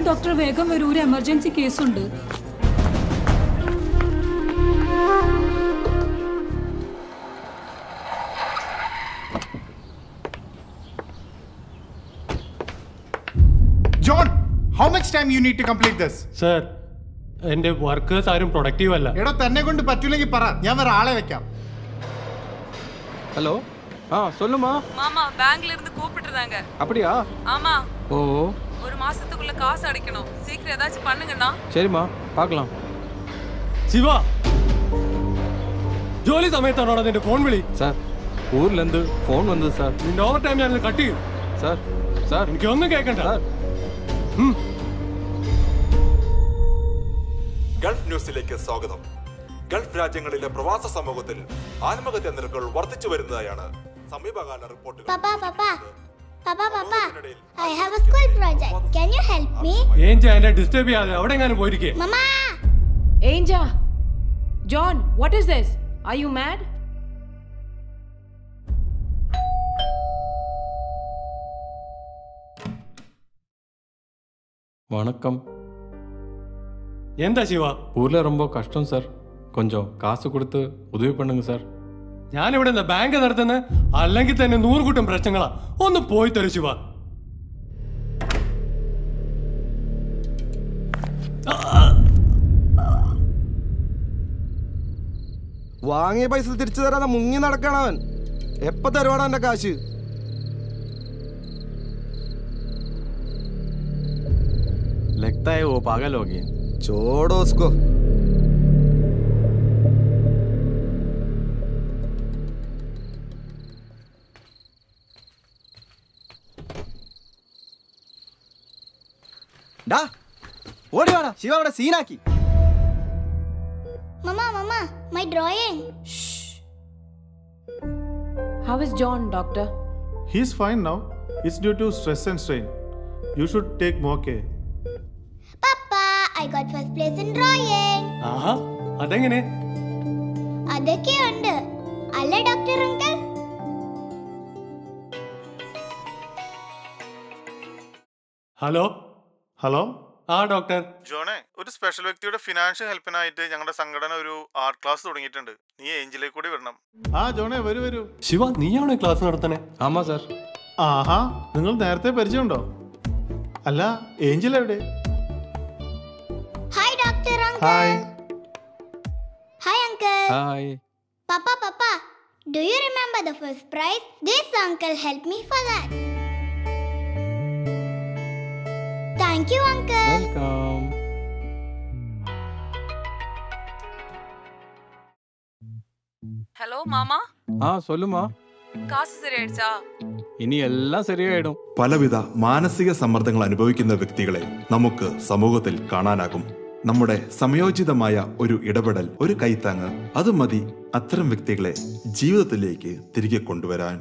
Doctor വേഗം വരൂ, ഒരു എമർജൻസി കേസുണ്ട്. John, how much time you need to complete this? Sir, എന്റെ വർക്കേഴ്സ് ആരും പ്രൊഡക്റ്റീവ് അല്ല. എടോ തന്നെ കൊണ്ട് പറ്റൂലെങ്കിൽ പറ, ഞാൻ വേറെ ആളെ വെക്കാം. ஹலோ சொல்லுமா. மாமா பேங்க்ல இருந்து கூப்பிட்டுறாங்க. அப்படியா? ஆமா. ஓ ஒரு மாசத்துக்குள்ள காசு அடைக்கணும். சீக்கிரம் ஏதாச்சும் பண்ணுங்கண்ணா. சரிம்மா பார்க்கலாம். ശിവ, ജോലി സമയത്താണോ നിന്റെ ഫോൺ വിളി? സാർ ഊരിലെന്ത് ഫോൺ വന്നത് സാർ. നിന്റെ ഓവർ ടൈം ഞാൻ കട്ട് ചെയ്യും. സാർ സാർ എനിക്കൊന്നും കേൾക്കണ്ട. ഗൾഫ് ന്യൂസിലേക്ക് സ്വാഗതം. ഗൾഫ് രാജ്യങ്ങളിലെ പ്രവാസ സമൂഹത്തിൽ ആത്മഹത്യാ നിരക്കുകൾ വർദ്ധിച്ചു വരുന്നതായാണ് സമീപകാല റിപ്പോർട്ടുകൾ. Papa, I have a school project. Can you help me? ഏഞ്ച എന്നെ ഡിസ്റ്റർബ് ചെയ്യാതെ അവിടെ എങ്ങാനും പോയിരിക്കേ. Mama! Angel, John, what is this? Are you mad? வணக்கம். എന്താ ശിവ? ஊரில் ரொம்ப கஷ்டம் சார். கொஞ்சம் காசு கொடுத்து உதவி பண்ணுங்க சார். ഞാനിവിടെ എന്താ ബാങ്ക് നടത്തുന്നത്? അല്ലെങ്കിൽ തന്നെ 100 കൂട്ടം പ്രശ്നങ്ങളാ. ഒന്ന് പോയി തരൂ ശിവ. വാങ്ങിയ പൈസ തിരിച്ചു തരാതെ മുങ്ങി നടക്കണവൻ. എപ്പ തരുവാടാ എന്റെ കാശ്? लगता है वो पागल हो गए. छोड़ो उसको. ഡാ ഓടി വാടാ, ശിവ അവിടെ സീനാക്കി. Mama, my drawing. How is John, doctor? He's fine now. It's due to stress and strain. You should take more care. Papa, I got first place in drawing. ആഹാ, അതെങ്ങനെ? അതൊക്കെ ഉണ്ട് അല്ലേ ഡോക്ടർ അങ്കിൾ? ഹലോ ഹലോ, ആ doctor. ജോണേ, ഒരു special വ്യക്തിയുടെ financial ഹെൽപ്പിനായിട്ട് ഞങ്ങളുടെ സംഘടന ഒരു ആർട്ട് ക്ലാസ് തുടങ്ങിയിട്ടുണ്ട്. നീ ഏഞ്ചിലേക്ക് കൂടി വരണം. ആ ജോണേ, വരൂ. ശിവ, നീയാണോ ക്ലാസ് നടത്തണേ? ആമാ സാർ. ആഹാ, നിങ്ങൾ നേരത്തെ പരിചയമുണ്ടോ? അല്ല, ഏഞ്ചൽ എവിടെ? Hi doctor uncle. Hi. Hi uncle. Hi. Papa, do you remember the first prize? This uncle helped me for that. Thank you, uncle. Welcome. Hello மாமா, சொல்லுமா. காசு சரியாயிடுச்சா? ഇനി എല്ലാം ശരിയായിടും. പലവിധ മാനസിക സമ്മർദ്ദങ്ങൾ അനുഭവിക്കുന്ന വ്യക്തികളെ നമുക്ക് സമൂഹത്തിൽ കാണാനാകും. നമ്മുടെ സമയോചിതമായ ഒരു ഇടപെടൽ, ഒരു കൈത്താങ്ങ്, അത് മതി അത്തരം വ്യക്തികളെ ജീവിതത്തിലേക്ക് തിരികെ കൊണ്ടുവരാൻ.